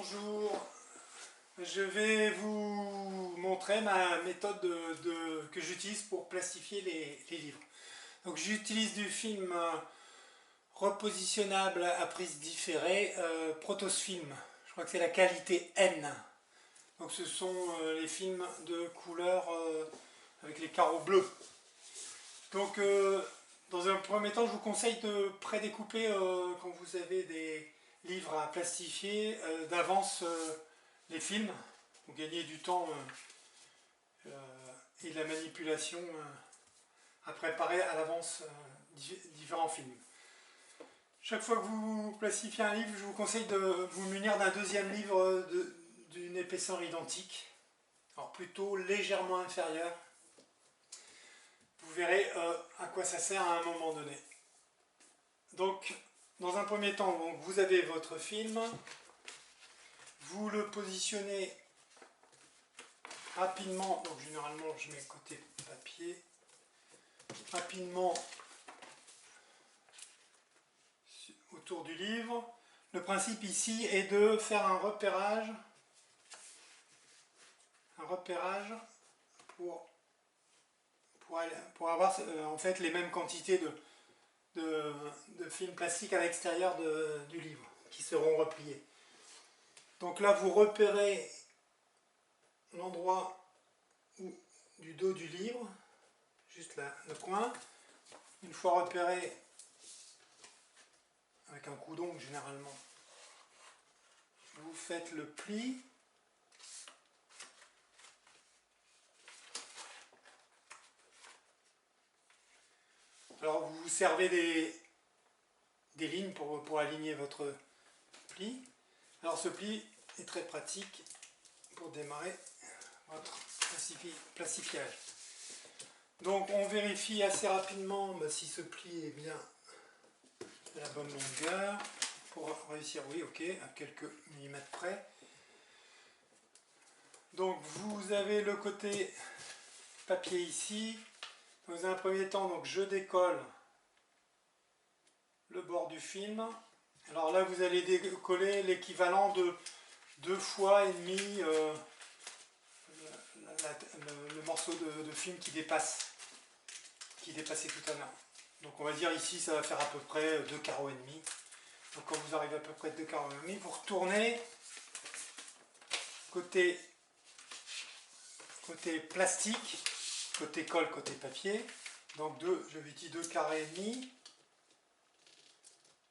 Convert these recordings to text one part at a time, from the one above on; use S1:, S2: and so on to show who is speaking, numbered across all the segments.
S1: Bonjour, je vais vous montrer ma méthode que j'utilise pour plastifier les livres. Donc j'utilise du film repositionnable à prise différée, Protosfilm. Je crois que c'est la qualité N. Donc ce sont les films de couleur avec les carreaux bleus. Donc dans un premier temps, je vous conseille de prédécouper quand vous avez des livres à plastifier d'avance les films. Vous gagnez du temps et de la manipulation à préparer à l'avance différents films. Chaque fois que vous plastifiez un livre, je vous conseille de vous munir d'un deuxième livre d'une épaisseur identique, alors plutôt légèrement inférieure. Vous verrez à quoi ça sert à un moment donné. Donc, dans un premier temps, donc, vous avez votre film, vous le positionnez rapidement, donc généralement je mets côté papier, rapidement autour du livre. Le principe ici est de faire un repérage pour avoir en fait les mêmes quantités de films plastiques à l'extérieur du livre qui seront repliés. Donc là vous repérez l'endroit du dos du livre, juste là, le coin. Une fois repéré avec un coup d'ongle généralement, vous faites le pli. Alors vous vous servez des lignes pour aligner votre pli. Alors ce pli est très pratique pour démarrer votre plastifiage. Donc on vérifie assez rapidement si ce pli est bien de la bonne longueur pour réussir, oui, ok, à quelques millimètres près. Donc vous avez le côté papier ici. Dans un premier temps, donc je décolle le bord du film. Alors là, vous allez décoller l'équivalent de 2 fois et demi le morceau de film qui dépassait tout à l'heure. Donc on va dire ici, ça va faire à peu près 2 carreaux et demi. Donc quand vous arrivez à peu près 2 carreaux et demi, vous retournez côté plastique, côté colle, côté papier. Donc je vais dire 2 carrés et demi.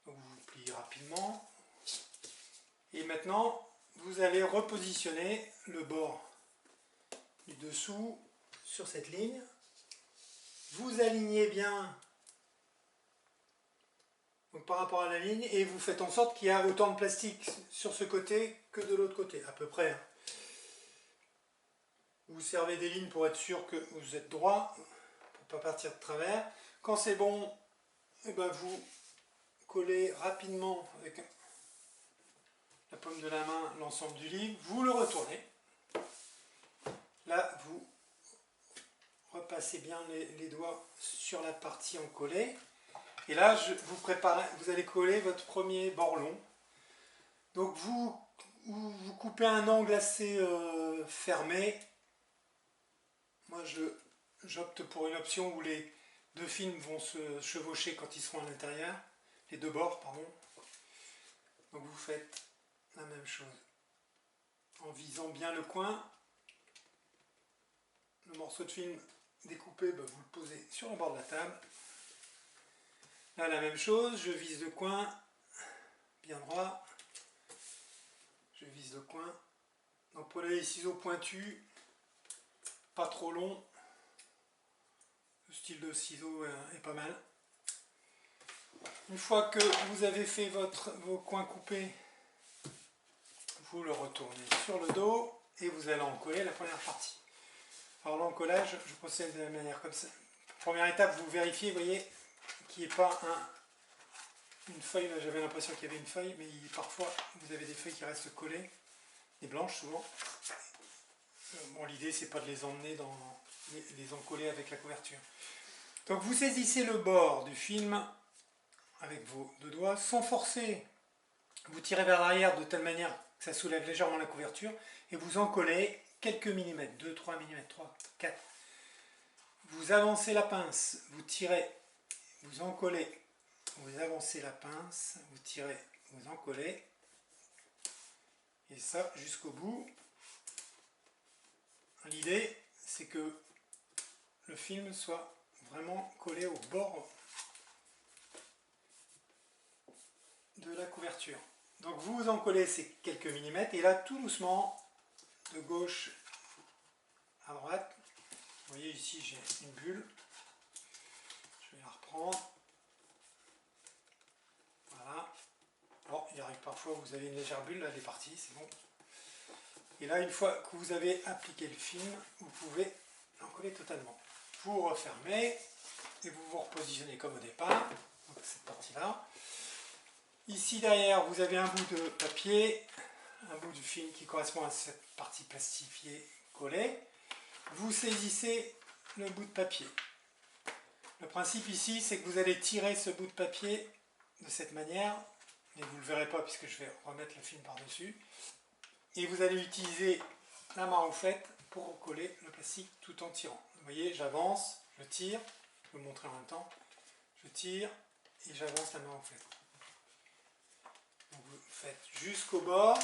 S1: Donc vous pliez rapidement. Et maintenant, vous allez repositionner le bord du dessous sur cette ligne. Vous alignez bien donc, par rapport à la ligne et vous faites en sorte qu'il y a autant de plastique sur ce côté que de l'autre côté, à peu près. Vous servez des lignes pour être sûr que vous êtes droit, pour ne pas partir de travers. Quand c'est bon, eh ben vous collez rapidement avec la paume de la main l'ensemble du livre, vous le retournez. Là, vous repassez bien les doigts sur la partie encollée. Et là, vous allez coller votre premier bord long. Donc vous coupez un angle assez fermé. Moi, j'opte pour une option où les deux films vont se chevaucher quand ils seront à l'intérieur. Les deux bords, pardon. Donc vous faites la même chose. En visant bien le coin. Le morceau de film découpé, vous le posez sur le bord de la table. Là, la même chose, je vise le coin bien droit. Je vise le coin. Donc prenez les ciseaux pointus, pas trop longs. Le style de ciseau est pas mal. Une fois que vous avez fait vos coins coupés, vous le retournez sur le dos et vous allez encoller la première partie. Alors l'encollage, je procède de la manière comme ça. Première étape, vous vérifiez, vous voyez, qu'il n'y ait pas une feuille. J'avais l'impression qu'il y avait une feuille, mais parfois vous avez des feuilles qui restent collées, des blanches souvent. Bon, l'idée c'est pas de les emmener les encoller avec la couverture. Donc vous saisissez le bord du film avec vos deux doigts sans forcer. Vous tirez vers l'arrière de telle manière que ça soulève légèrement la couverture, et vous en collez quelques millimètres, 2, 3 mm, 3, 4. Vous avancez la pince, vous tirez, vous en collez, vous avancez la pince, vous tirez, vous en collez, et ça jusqu'au bout. L'idée, c'est que le film soit vraiment collé au bord de la couverture. Donc vous en collez ces quelques millimètres, et là tout doucement, de gauche à droite, vous voyez ici j'ai une bulle, je vais la reprendre, voilà. Bon, il arrive parfois vous avez une légère bulle, là elle est partie, c'est bon. Et là, une fois que vous avez appliqué le film, vous pouvez en coller totalement. Vous refermez et vous vous repositionnez comme au départ, donc cette partie-là. Ici derrière, vous avez un bout de papier, un bout de film qui correspond à cette partie plastifiée collée. Vous saisissez le bout de papier. Le principe ici, c'est que vous allez tirer ce bout de papier de cette manière, mais vous ne le verrez pas puisque je vais remettre le film par-dessus. Et vous allez utiliser la marouflette pour coller le plastique tout en tirant. Vous voyez, j'avance, je tire, je vais vous montrer en même temps, je tire et j'avance la marouflette. Donc vous faites jusqu'au bord,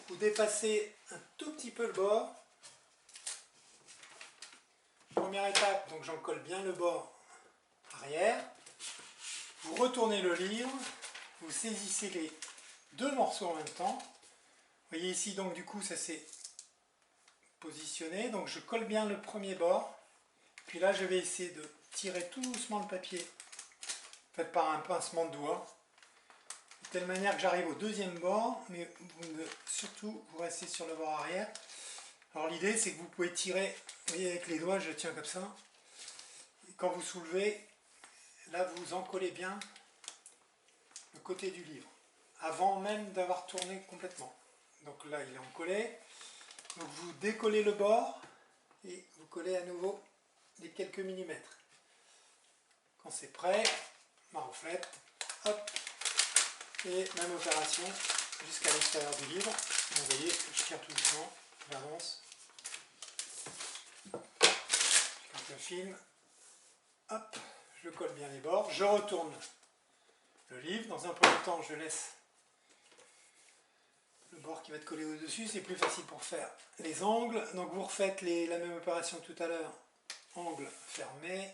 S1: vous dépassez un tout petit peu le bord. Première étape, donc j'en colle bien le bord arrière. Vous retournez le livre, vous saisissez les deux morceaux en même temps. Vous voyez ici, donc du coup, ça s'est positionné. Donc je colle bien le premier bord. Puis là, je vais essayer de tirer tout doucement le papier. Faites par un pincement de doigt. De telle manière que j'arrive au deuxième bord. Mais surtout, vous restez sur le bord arrière. Alors l'idée, c'est que vous pouvez tirer, vous voyez, avec les doigts, je tiens comme ça. Et quand vous soulevez, là, vous encollez bien le côté du livre. Avant même d'avoir tourné complètement. Donc là, il est encollé. Donc vous décollez le bord et vous collez à nouveau les quelques millimètres. Quand c'est prêt, marouflette, hop, et même opération jusqu'à l'extérieur du livre. Vous voyez, je tire tout doucement, j'avance. Je carte le film, hop, je colle bien les bords, je retourne le livre. Dans un premier temps, je laisse le bord qui va être collé au-dessus, c'est plus facile pour faire les angles. Donc vous refaites la même opération que tout à l'heure, angle fermé,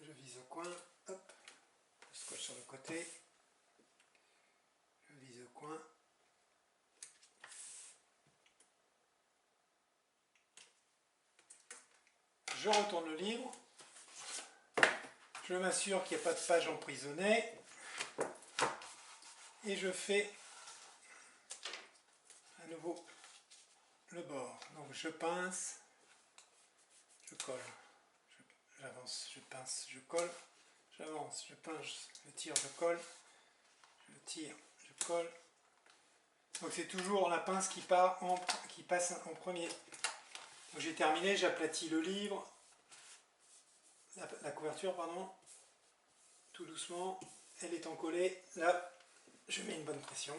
S1: je vise au coin, hop, je colle sur le côté, je vise au coin, je retourne le livre, je m'assure qu'il n'y a pas de page emprisonnée, et je fais à nouveau le bord. Donc je pince, je colle, j'avance, je pince, je colle, j'avance, je pince, je tire, je colle, je tire, je colle. Donc c'est toujours la pince qui passe en premier. Donc j'ai terminé, j'aplatis le livre, la couverture, pardon, tout doucement, elle est encollée. Là, je mets une bonne pression.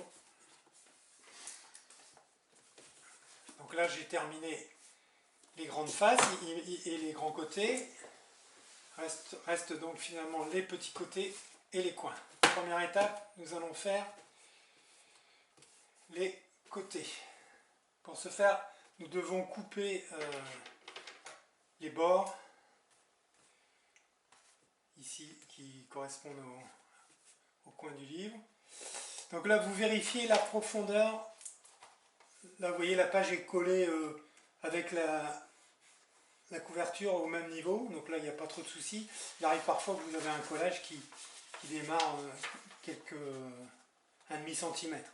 S1: Donc là, j'ai terminé les grandes faces et les grands côtés. Reste donc finalement les petits côtés et les coins. Première étape, nous allons faire les côtés. Pour ce faire, nous devons couper les bords ici qui correspondent au coin du livre. Donc là, vous vérifiez la profondeur. Là, vous voyez, la page est collée avec la couverture au même niveau. Donc là, il n'y a pas trop de soucis. Il arrive parfois que vous avez un collage qui démarre un demi-centimètre.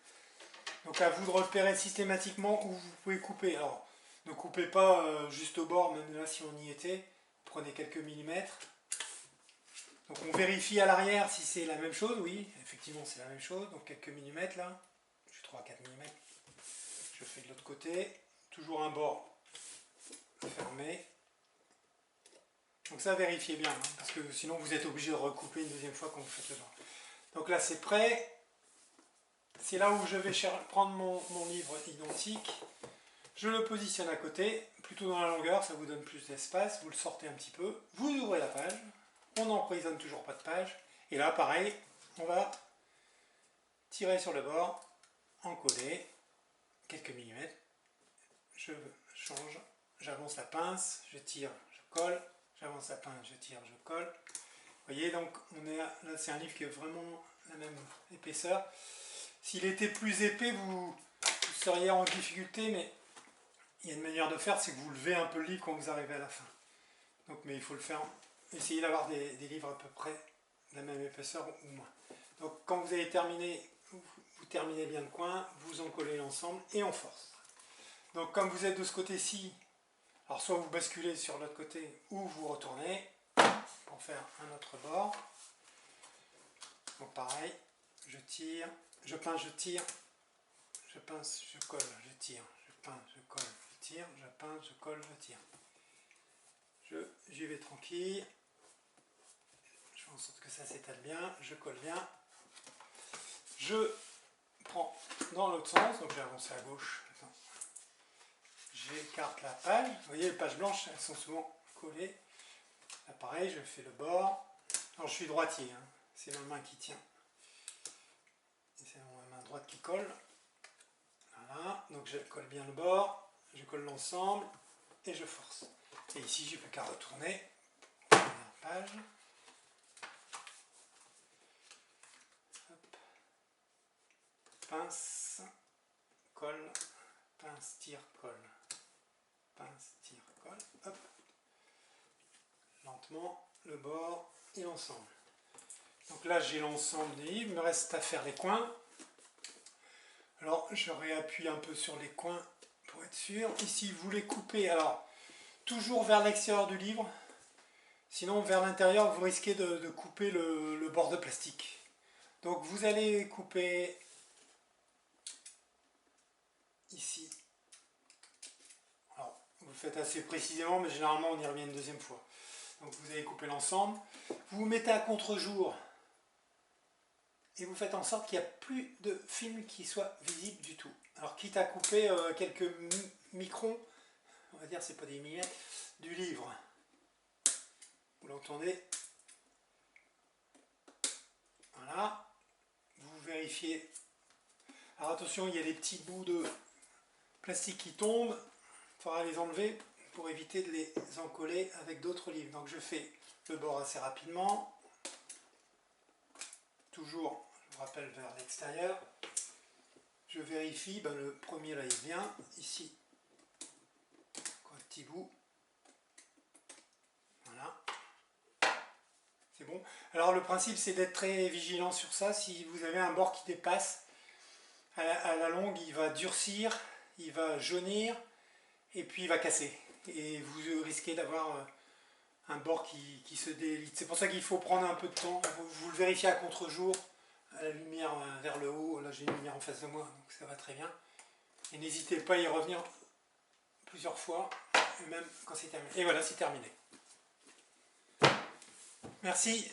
S1: Donc à vous de repérer systématiquement où vous pouvez couper. Alors, ne coupez pas juste au bord, même là si on y était. Prenez quelques millimètres. Donc on vérifie à l'arrière si c'est la même chose. Oui, effectivement c'est la même chose. Donc quelques millimètres là. Je suis 3-4 mm. Je fais de l'autre côté. Toujours un bord fermé. Donc ça, vérifiez bien, hein, parce que sinon vous êtes obligé de recouper une deuxième fois quand vous faites le bord. Donc là c'est prêt. c'est là où je vais prendre mon livre identique. Je le positionne à côté, plutôt dans la longueur, ça vous donne plus d'espace. Vous le sortez un petit peu, vous ouvrez la page. On n'emprisonne toujours pas de page. Et là, pareil, on va tirer sur le bord, encoller quelques millimètres. Je change, j'avance la pince, je tire, je colle. J'avance la pince, je tire, je colle. Vous voyez, donc là, c'est un livre qui est vraiment la même épaisseur. S'il était plus épais, vous seriez en difficulté, mais il y a une manière de faire, c'est que vous levez un peu le livre quand vous arrivez à la fin. Donc, mais il faut le faire, essayez d'avoir des livres à peu près de la même épaisseur ou moins. Donc quand vous avez terminé, vous terminez bien le coin, vous en collez l'ensemble et on force. Donc comme vous êtes de ce côté-ci, alors soit vous basculez sur l'autre côté ou vous retournez pour faire un autre bord. Donc pareil, je tire, je pince, je tire, je pince, je colle, je tire, je pince, je colle, je tire, je pince, je colle, je tire. J'y vais tranquille, je fais en sorte que ça s'étale bien, je colle bien. Je prends dans l'autre sens, donc j'ai avancé à gauche. J'écarte la page. Vous voyez, les pages blanches, elles sont souvent collées. Là, pareil, je fais le bord. Alors, je suis droitier, hein. C'est ma main qui tient. Et c'est ma main droite qui colle. Voilà, donc je colle bien le bord, je colle l'ensemble et je force. Et ici, j'ai plus qu'à retourner. Première page. Hop. Pince, colle, pince, tire, colle. Pince, tire, colle, hop. Lentement, le bord et l'ensemble. Donc là, j'ai l'ensemble des livres, il me reste à faire les coins. Alors, je réappuie un peu sur les coins pour être sûr. Ici, vous les coupez, alors, toujours vers l'extérieur du livre. Sinon, vers l'intérieur, vous risquez de couper le bord de plastique. Donc, vous allez couper ici. Alors, vous le faites assez précisément, mais généralement, on y revient une deuxième fois. Donc, vous allez couper l'ensemble. Vous vous mettez à contre-jour. Et vous faites en sorte qu'il n'y a plus de film qui soit visible du tout. Alors quitte à couper quelques microns, on va dire c'est pas des millimètres, du livre. Vous l'entendez? Voilà. Vous vérifiez. Alors attention, il y a des petits bouts de plastique qui tombent. Il faudra les enlever pour éviter de les encoller avec d'autres livres. Donc je fais le bord assez rapidement. Toujours, je vous rappelle, vers l'extérieur. Je vérifie, ben le premier là il vient, ici, un petit bout, voilà, c'est bon. Alors le principe c'est d'être très vigilant sur ça, si vous avez un bord qui dépasse, à la longue il va durcir, il va jaunir, et puis il va casser, et vous risquez d'avoir un bord qui se délite. C'est pour ça qu'il faut prendre un peu de temps, vous le vérifiez à contre-jour, à la lumière vers le haut, là j'ai une lumière en face de moi, donc ça va très bien. Et n'hésitez pas à y revenir plusieurs fois, et même quand c'est terminé. Et voilà, c'est terminé. Merci.